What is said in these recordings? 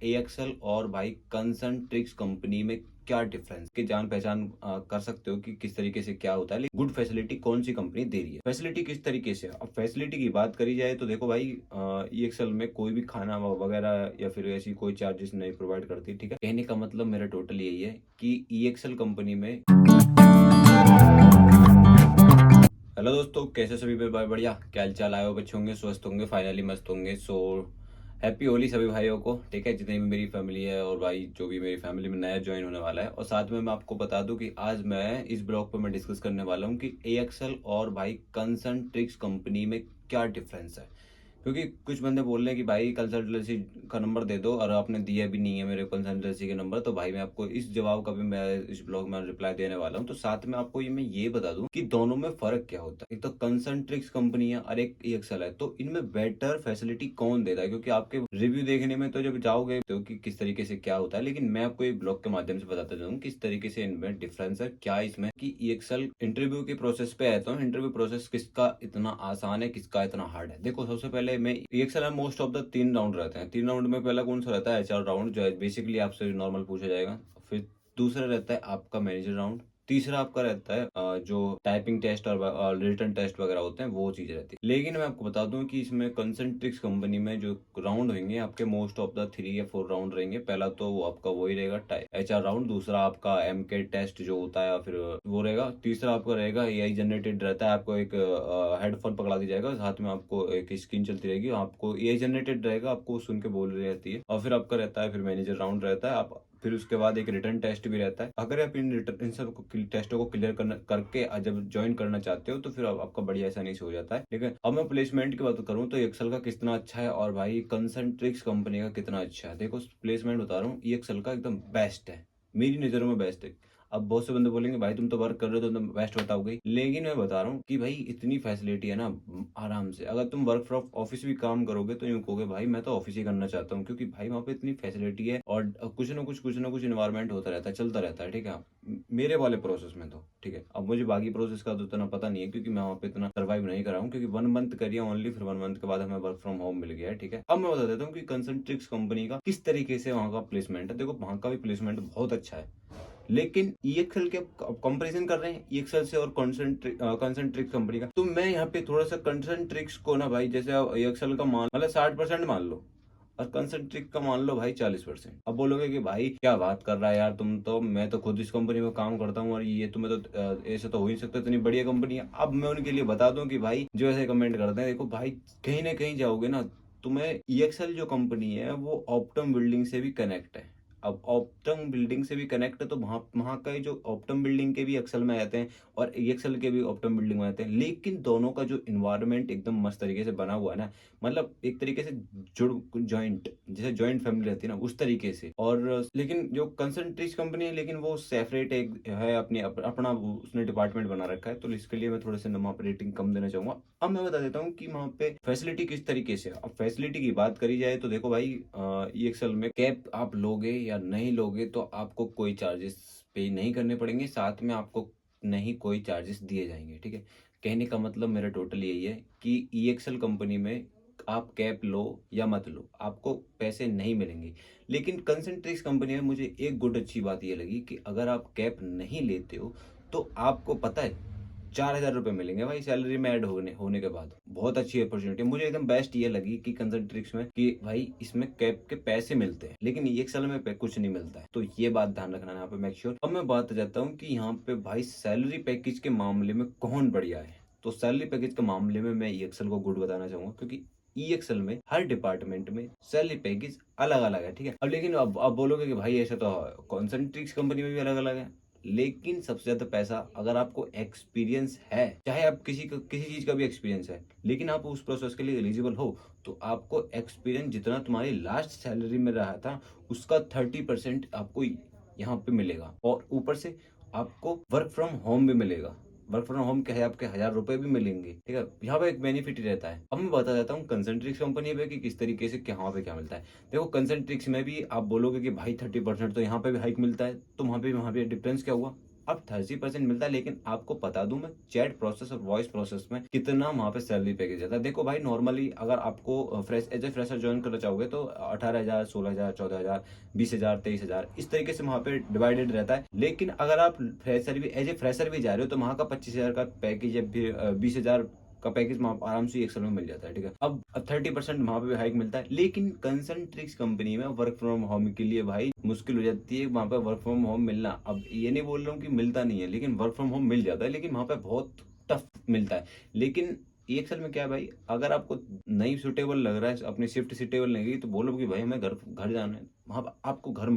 AXL और भाई कंसंट्रिक्स company में क्या डिफरेंस की जान पहचान कर सकते हो कि किस तरीके से क्या होता है, लेकिन गुड फैसिलिटी कौन सी कंपनी दे रही है। फैसिलिटी किस तरीके से, अब फैसिलिटी की बात करी जाए तो देखो भाई, EXL में कोई भी खाना वगैरह या फिर ऐसी कोई चार्जेस नहीं प्रोवाइड करती। ठीक है, कहने का मतलब मेरा टोटल यही है कि EXL कंपनी में। हेलो दोस्तों, कैसे सभी भाई? बढ़िया, क्या हाल चाल? आए हो बच्चे होंगे, स्वस्थ होंगे, फाइनली मस्त होंगे। सो हैप्पी होली सभी भाइयों को। ठीक है, जितनी भी मेरी फैमिली है और भाई जो भी मेरी फैमिली में नया ज्वाइन होने वाला है। और साथ में मैं आपको बता दूं कि आज मैं इस ब्लॉग पर मैं डिस्कस करने वाला हूं कि AXL और भाई कंसंट्रिक्स कंपनी में क्या डिफरेंस है। क्योंकि कुछ बंदे बोल रहे हैं कि भाई कंसल्टेंसी का नंबर दे दो, और आपने दिया भी नहीं है मेरे कंसल्टेंसी के नंबर। तो भाई मैं आपको इस जवाब का भी मैं इस ब्लॉग में रिप्लाई देने वाला हूं। तो साथ में आपको मैं ये बता दूं कि दोनों में फर्क क्या होता है। एक तो कंसंट्रिक्स कंपनी है और एक EXL है, तो इनमें बेटर फैसिलिटी कौन देता है? क्योंकि आपके रिव्यू देखने में तो जब जाओगे तो कि किस तरीके से क्या होता है, लेकिन मैं आपको एक ब्लॉग के माध्यम से बताता जाऊँ किस तरीके से इनमें डिफरेंस है, क्या इसमें कि EXL इंटरव्यू के प्रोसेस पे आता हूँ। इंटरव्यू प्रोसेस किसका इतना आसान है, किसका इतना हार्ड है। देखो, सबसे पहले मैं EXL में मोस्ट ऑफ द 3 राउंड रहते हैं। 3 राउंड में पहला कौन सा रहता है? HR राउंड, जो है बेसिकली आपसे नॉर्मल पूछा जाएगा। फिर दूसरा रहता है आपका मैनेजर राउंड। तीसरा आपका रहता है जो टाइपिंग टेस्ट और रिटन टेस्ट वगैरह होते हैं, वो चीज रहती है। लेकिन मैं आपको बता दूं कि इसमें कंसंट्रिक्स कंपनी में जो राउंड होंगे आपके, मोस्ट ऑफ द 3 या 4 राउंड रहेंगे। पहला तो वो आपका वही रहेगा HR राउंड। दूसरा आपका MK टेस्ट जो होता है, फिर वो रहेगा। तीसरा आपका रहेगा AI जनरेटेड रहता है। आपको एक हेडफोन पकड़ा दिया जाएगा, साथ में आपको एक स्क्रीन चलती रहेगी, आपको AI जनरेटेड रहेगा, आपको सुन के बोल रही रहती है। और फिर आपका रहता है, फिर मैनेजर राउंड रहता है। आप फिर उसके बाद एक रिटर्न टेस्ट भी रहता है। अगर आप इन सब टेस्टों को क्लियर करके जब ज्वाइन करना चाहते हो तो फिर आपका बढ़िया आसानी से हो जाता है। लेकिन अब मैं प्लेसमेंट की बात करूं तो एक्सेल का कितना अच्छा है और भाई कंसंट्रिक्स कंपनी का कितना अच्छा है। देखो, प्लेसमेंट बता रहा हूँ, EXL का एकदम बेस्ट है, मेरी नजरों में बेस्ट है। अब बहुत से बंदे बोलेंगे भाई तुम तो वर्क कर रहे हो तो तुम बेस्ट बताओगे, लेकिन मैं बता रहा हूँ कि भाई इतनी फैसिलिटी है ना। आराम से अगर तुम वर्क फ्रॉम ऑफिस भी काम करोगे तो यूं कहोगे भाई मैं तो ऑफिस ही करना चाहता हूँ, क्योंकि भाई वहाँ पे इतनी फैसिलिटी है और कुछ ना कुछ इन्वायरमेंट होता रहता है, चलता रहता है। ठीक है, मेरे वाले प्रोसेस में तो ठीक है। अब मुझे बाकी प्रोसेस का तो इतना पता नहीं है, क्योंकि मैं वहाँ पे इतना सर्वाइव नहीं कर रहा हूँ, क्योंकि 1 मंथ करिए ओनली, फिर 1 मंथ के बाद हमें वर्क फ्रॉम होम मिल गया है। ठीक है, अब मैं बता देता हूँ कि कंसंट्रिक्स कंपनी का किस तरीके से वहाँ का प्लेसमेंट है। देखो, वहाँ का भी प्लेसमेंट बहुत अच्छा है, लेकिन EXL के कंपैरिजन कर रहे हैं EXL से और कंसंट्रिक्स कंपनी का, तो मैं यहाँ पे थोड़ा सा कंसंट्रिक्स को ना भाई, जैसे आप EXL का मान मतलब 60% मान लो और कंसंट्रिक का मान लो भाई 40%। अब बोलोगे कि भाई क्या बात कर रहा है यार तुम तो, मैं तो खुद इस कंपनी में काम करता हूँ और ये तुम्हें तो ऐसे तो हो ही नहीं सकता, इतनी बढ़िया कंपनी है। अब मैं उनके लिए बता दूं कि भाई जो ऐसे कमेंट करते हैं, देखो भाई कहीं ना कहीं जाओगे ना, तुम्हें EXL जो कंपनी है वो ऑप्टम बिल्डिंग से भी कनेक्ट है। अब ऑप्टम बिल्डिंग से भी कनेक्ट है तो वहां वहां का जो ऑप्टम बिल्डिंग के भी एक्सेल में आते हैं और EXL के भी ऑप्टम बिल्डिंग में आते हैं, लेकिन दोनों का जो इन्वायरमेंट एकदम मस्त तरीके से बना हुआ है ना, मतलब एक तरीके से जुड़ जॉइंट, जैसे जॉइंट फैमिली रहती है ना, उस तरीके से। और लेकिन जो कंसंट्रीज कंपनी है, लेकिन वो सेपरेट एक है, अपना उसने डिपार्टमेंट बना रखा है, तो इसके लिए मैं थोड़े से वहाँ पे रेटिंग कम देना चाहूंगा। अब मैं बता देता हूँ कि वहाँ पे फैसिलिटी किस तरीके से। अब फैसिलिटी की बात करी जाए तो देखो भाई, EXL में कैब आप लोगे या नहीं लोगे तो आपको कोई चार्जेस पे नहीं करने पड़ेंगे, साथ में आपको नहीं कोई चार्जेस दिए जाएंगे। ठीक है, कहने का मतलब मेरा टोटल यही है कि EXL कंपनी में आप कैप लो या मत लो, आपको पैसे नहीं मिलेंगे। लेकिन कंसंट्रिक्स कंपनी में मुझे एक गुड अच्छी बात ये लगी कि अगर आप कैप नहीं लेते हो तो आपको पता है 4,000 रुपये मिलेंगे भाई सैलरी में ऐड होने होने के बाद। बहुत अच्छी अपॉर्चुनिटी मुझे एकदम बेस्ट ये लगी कि कंसंट्रिक्स में कि भाई इसमें कैप के पैसे मिलते हैं, लेकिन EXL में कुछ नहीं मिलता है। तो ये बात ध्यान रखना यहाँ पे मेक श्योर। अब मैं बात जाता हूँ कि यहाँ पे भाई सैलरी पैकेज के मामले में कौन बढ़िया है। तो सैलरी पैकेज के मामले में मैं EXL को गुड बताना चाहूंगा, क्योंकि EXL में हर डिपार्टमेंट में सैलरी पैकेज अलग अलग है। ठीक है, अब लेकिन अब बोलोगे कि भाई ऐसा तो कॉन्सेंट्रिक्स कंपनी में भी अलग अलग है, लेकिन सबसे ज्यादा पैसा अगर आपको एक्सपीरियंस है, चाहे आप किसी चीज का भी एक्सपीरियंस है, लेकिन आप उस प्रोसेस के लिए एलिजिबल हो, तो आपको एक्सपीरियंस जितना तुम्हारी लास्ट सैलरी में रहा था उसका 30% आपको यहाँ पे मिलेगा, और ऊपर से आपको वर्क फ्रॉम होम भी मिलेगा। वर्क फ्रॉम होम के है आपके 1,000 रुपए भी मिलेंगे। ठीक है, यहाँ पे एक बेनिफिट ही रहता है। अब मैं बता देता हूँ कंसंट्रिक्स कंपनी पे कि किस तरीके से क्या वहाँ पे क्या मिलता है। देखो, कंसंट्रिक्स में भी आप बोलोगे कि भाई 30% तो यहाँ पे भी हाइक मिलता है, तो वहाँ पे डिफरेंस क्या हुआ? अब 30% मिलता है, लेकिन आपको बता दूं मैं चैट प्रोसेस और वॉइस प्रोसेस में कितना वहाँ पे सैलरी पैकेज आता है। देखो भाई, नॉर्मली अगर आपको fresh as a fresher join करना चाहोगे तो 18,000, 16,000, 14,000, 20,000, 23,000 इस तरीके से वहाँ पे डिवाइडेड रहता है। लेकिन अगर आप फ्रेशर भी एज ए फ्रेशर भी जा रहे हो तो वहाँ का 25,000 का पैकेज या फिर 20,000 का पैकेज वहाँ आराम से एक साल में मिल जाता है। ठीक है, अब 30% वहाँ पे भी हाइक मिलता है। लेकिन कंसंट्रिक्स कंपनी में वर्क फ्रॉम होम के लिए भाई मुश्किल हो जाती है वहाँ पे वर्क फ्रॉम होम मिलना। अब ये नहीं बोल रहा हूँ कि मिलता नहीं है, लेकिन वर्क फ्रॉम होम मिल जाता है, लेकिन वहाँ पे बहुत टफ मिलता है। लेकिन एक साल में क्या है भाई, अगर आपको नहीं सुटेबल लग रहा है, अपनी शिफ्ट सुटेबल नहीं लगी, तो बोलो कि भाई हमें घर घर जाना है, वहाँ पे आपको घर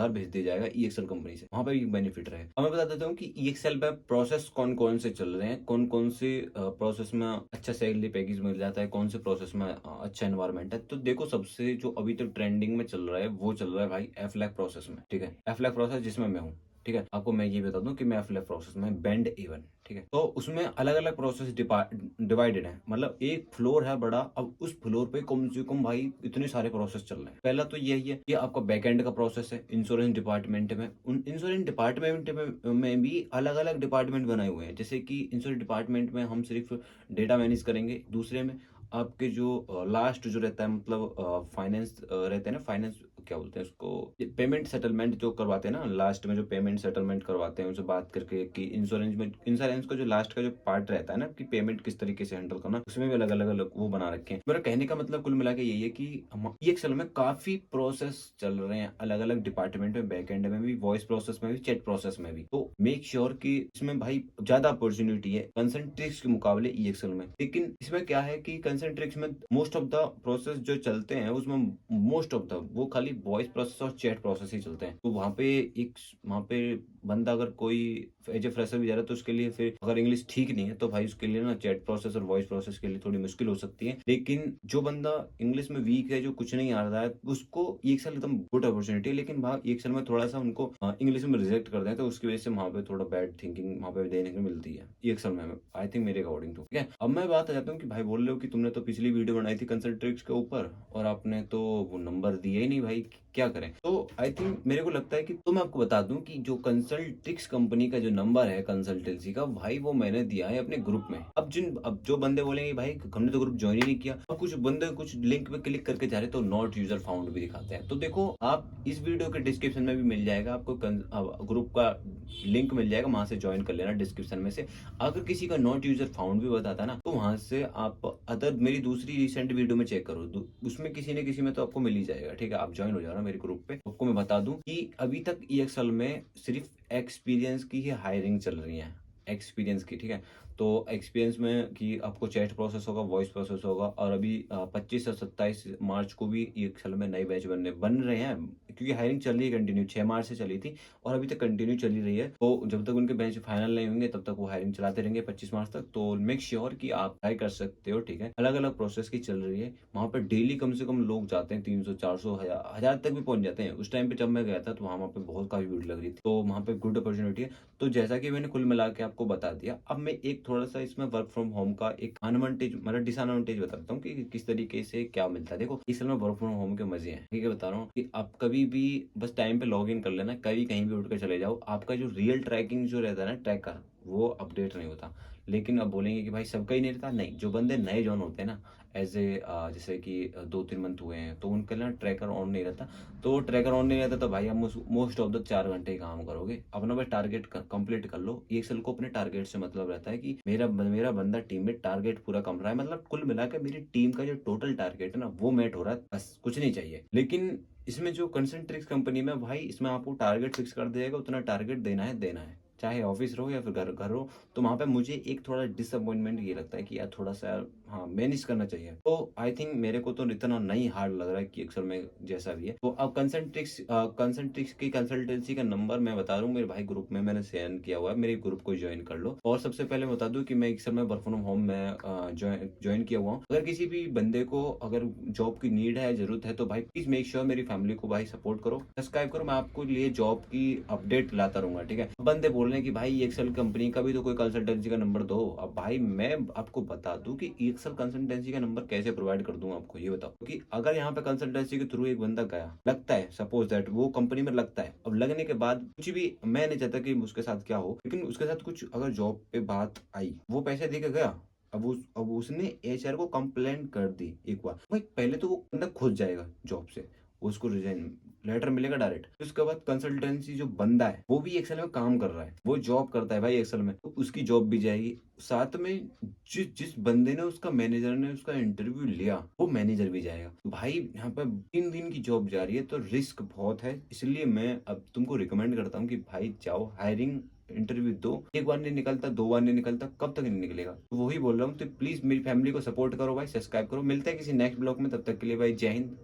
भेज दिया जाएगा ईएक्सएल कंपनी से। वहाँ पे भी बेनिफिट रहेगा। अब मैं बता देता हूँ कि ईएक्सएल पे प्रोसेस कौन कौन से चल रहे हैं, कौन कौन से प्रोसेस में अच्छा सैलरी पैकेज मिल जाता है, कौन से प्रोसेस में अच्छा एनवायरमेंट है। तो देखो, सबसे जो अभी तक ट्रेंडिंग में चल रहा है वो चल रहा है भाई एफलैग प्रोसेस में। ठीक है, एफलैग प्रोसेस जिसमें मैं हूँ। ठीक है, आपको मैं ये बता दूं कि मैं एफलैग प्रोसेस में बेंड इवन। ठीक है, तो उसमें अलग अलग प्रोसेस डिवाइडेड है, मतलब एक फ्लोर है बड़ा। अब उस फ्लोर पे कम से कम भाई इतने सारे प्रोसेस चल रहे हैं। पहला तो यही है कि आपका बैकएंड का प्रोसेस है इंश्योरेंस डिपार्टमेंट में। उन इंश्योरेंस डिपार्टमेंट में भी अलग अलग डिपार्टमेंट बनाए हुए हैं। जैसे कि इंश्योरेंस डिपार्टमेंट में हम सिर्फ डेटा मैनेज करेंगे, दूसरे में आपके जो लास्ट जो रहता है, मतलब फाइनेंस रहते हैं ना, फाइनेंस क्या बोलते हैं उसको, पेमेंट सेटलमेंट जो करवाते हैं ना, लास्ट में जो पेमेंट सेटलमेंट करवाते हैं उनसे बात करके कि इंश्योरेंस का जो लास्ट का जो पार्ट रहता है ना कि पेमेंट किस तरीके से हैंडल करना, उसमें भी अलग अलग वो बना रखे हैं। मेरा कहने का मतलब कुल मिला के यही है कि हम एक्सेल में काफी प्रोसेस चल रहे हैं अलग अलग डिपार्टमेंट में, बैकएंड में भी, वॉइस प्रोसेस में भी, चैट प्रोसेस में भी। तो मेक श्योर कि इसमें भाई ज्यादा अपॉर्चुनिटी है कंसंट्रिक्स के मुकाबले ईएक्सएल में। लेकिन इसमें क्या है कि कंसंट्रिक्स में मोस्ट ऑफ द प्रोसेस जो चलते हैं उसमें मोस्ट ऑफ द वो खाली वॉइस प्रोसेस और चैट प्रोसेस ही चलते हैं। तो वहाँ पे बंदा अगर कोई एज ए फ्रेशर भी जा रहा है तो उसके लिए फिर अगर इंग्लिश ठीक नहीं है तो भाई उसके लिए ना चैट प्रोसेस और वॉइस प्रोसेस के लिए थोड़ी मुश्किल हो सकती है। लेकिन जो बंदा इंग्लिश में वीक है, जो कुछ नहीं आ रहा है, उसको EXL एकदम गुड अपॉर्चुनिटी है। लेकिन वहाँ EXL में थोड़ा सा उनको इंग्लिश में रिजेक्ट कर दें तो उसकी वजह से वहाँ पे थोड़ा बैड थिंकिंग वहाँ पे देने को मिलती है EXL में, आई थिंक मेरे अकॉर्डिंग टू। ठीक है, अब मैं बात आ जाता हूँ कि भाई बोल रहे हो कि तुमने तो पिछली वीडियो बनाई थी कंसंट्रिक्स के ऊपर और आपने तो वो नंबर दिया ही नहीं भाई, क्या करें। तो आई थिंक मेरे को लगता है कि तो मैं आपको बता दूं कि जो कंसल्टिक्स कंपनी का जो नंबर है कंसल्टेंसी का, भाई वो मैंने दिया है अपने ग्रुप में। अब जो बंदे बोलेंगे भाई हमने तो ग्रुप ज्वाइन ही नहीं किया, अब कुछ बंदे कुछ लिंक पे क्लिक करके जा रहे तो नॉट यूजर फाउंड भी दिखाते हैं। तो देखो, आप इस वीडियो के डिस्क्रिप्शन में भी मिल जाएगा आपको ग्रुप का लिंक मिल जाएगा, वहां से ज्वाइन कर लेना डिस्क्रिप्शन में से। अगर किसी का नॉट यूजर फाउंड भी बताता है ना तो वहां से आप अदर मेरी दूसरी रिसेंट वीडियो में चेक करो, उसमें किसी न किसी में तो आपको मिल ही जाएगा। ठीक है, आप ज्वाइन हो जाना मेरे ग्रुप पे। आपको मैं बता दूं कि अभी तक EXL में सिर्फ एक्सपीरियंस की ही हायरिंग चल रही है, एक्सपीरियंस की। ठीक है, तो एक्सपीरियंस में कि आपको चैट प्रोसेस होगा, वॉइस प्रोसेस होगा, और अभी 25 और 27 मार्च को भी EXL में नए बैच बन रहे हैं, क्योंकि हायरिंग चल रही है कंटिन्यू। 6 मार्च से चली थी और अभी तक कंटिन्यू चली रही है। तो जब तक उनके बैच फाइनल नहीं होंगे तब तक वो हायरिंग चलाते रहेंगे 25 मार्च तक। तो मेक श्योर कि आप ट्राई कर सकते हो। ठीक है, अलग अलग प्रोसेस की चल रही है वहाँ पर, डेली कम से कम लोग जाते हैं, 300, 400, हजार तक भी पहुंच जाते हैं। उस टाइम पे जब मैं गया था तो वहाँ पे बहुत काफी भीड़ लग रही थी, तो वहाँ पे गुड अपॉर्चुनिटी है। तो जैसा कि मैंने कुल मिला के आपको बता दिया, अब मैं एक थोड़ा सा इसमें वर्क फ्रॉम होम का एक अनवांटेज मतलब डिसएडवांटेज बताता हूँ कि किस तरीके से क्या मिलता है। देखो, इस समय वर्क फ्रॉम होम के मजे हैं। ठीक है, बता रहा हूँ कि आप कभी भी बस टाइम पे लॉग इन कर लेना, कभी कहीं भी उठ कर चले जाओ, आपका जो रियल ट्रैकिंग जो रहता है ना ट्रैकर, वो अपडेट नहीं होता। लेकिन अब बोलेंगे कि भाई सबका ही नहीं रहता, नहीं, जो बंदे नए जॉइन होते हैं ना एज ए जैसे कि 2-3 मंथ हुए हैं तो उनके लिए ट्रैकर ऑन नहीं रहता। तो ट्रैकर ऑन नहीं रहता तो भाई आप मोस्ट ऑफ द 4 घंटे ही काम करोगे, अपना बस टारगेट कंप्लीट कर लो। EXL को अपने टारगेट से मतलब रहता है कि मेरा बंदा टीम में टारगेट पूरा कर रहा है, मतलब कुल मिलाकर मेरी टीम का जो टोटल टारगेट है ना वो मेट हो रहा है, बस कुछ नहीं चाहिए। लेकिन इसमें जो कंसंट्रिक्स कंपनी में भाई, इसमें आपको टारगेट फिक्स कर देगा, उतना टारगेट देना है, चाहे ऑफिस रहो या फिर घर घर हो। तो वहां पे मुझे एक थोड़ा डिसअपॉइंटमेंट ये लगता है कि यार थोड़ा सा हाँ मैनेज करना चाहिए। तो आई थिंक मेरे को तो इतना नहीं हार्ड लग रहा है कि एक्सेल में जैसा भी है। तो अब कंसंट्रिक्स की कंसल्टेंसी का नंबर मैं बता रहा हूँ, मेरे भाई ग्रुप में मैंने सेंड किया हुआ है, मेरे ग्रुप को ज्वाइन कर लो। और सबसे पहले बता दूं कि मैं एक्सेल में वर्क फ्रॉम होम में ज्वाइन किया हुआ हूँ। अगर किसी भी बंदे को अगर जॉब की नीड है, जरूरत है, तो भाई प्लीज मेक श्योर मेरी फैमिली को भाई सपोर्ट करो, सब्सक्राइब करो, मैं आपको लिए जॉब की अपडेट लाता रहूंगा। ठीक है, बंदे बोल रहे हैं कि भाई EXL कंपनी का भी तो कोई कंसल्टेंसी का नंबर दो। अब भाई मैं आपको बता दूं कि एक्सेल कंसल्टेंसी का नंबर कैसे प्रोवाइड कर दूं आपको, ये बताओ। क्योंकि अगर यहाँ पे कंसल्टेंसी के थ्रू एक बंदा गया, लगता है, सपोज दैट वो कंपनी में लगता है, अब लगने के बाद कुछ भी, मैं नहीं चाहता कि उसके साथ क्या हो, लेकिन उसके साथ कुछ अगर जॉब पे बात आई, वो पैसे दे के गया, अब उसने एचआर को कंप्लेंट कर दी एक बार, भाई पहले तो वो बंदा खुद जाएगा जॉब से, उसको रिजाइन लेटर मिलेगा डायरेक्ट। उसके बाद कंसल्टेंसी जो बंदा है वो भी एक्सेल में काम कर रहा है, वो जॉब करता है भाई एक्सेल में, तो उसकी जॉब भी जाएगी। साथ में जिस जिस बंदे ने, उसका मैनेजर ने उसका इंटरव्यू लिया, वो मैनेजर भी जाएगा। तो भाई यहाँ पे 3 दिन की जॉब जा रही है, तो रिस्क बहुत है। इसलिए मैं अब तुमको रिकमेंड करता हूँ कि भाई जाओ, हायरिंग इंटरव्यू दो। एक बार नहीं निकलता, 2 बार नहीं निकलता, कब तक नहीं निकलेगा। तो वही बोल रहा हूँ, तो प्लीज मेरी फैमिली को सपोर्ट करो भाई, सब्सक्राइब करो। मिलते हैं किसी नेक्स्ट ब्लॉग में, तब तक के लिए भाई जय हिंद।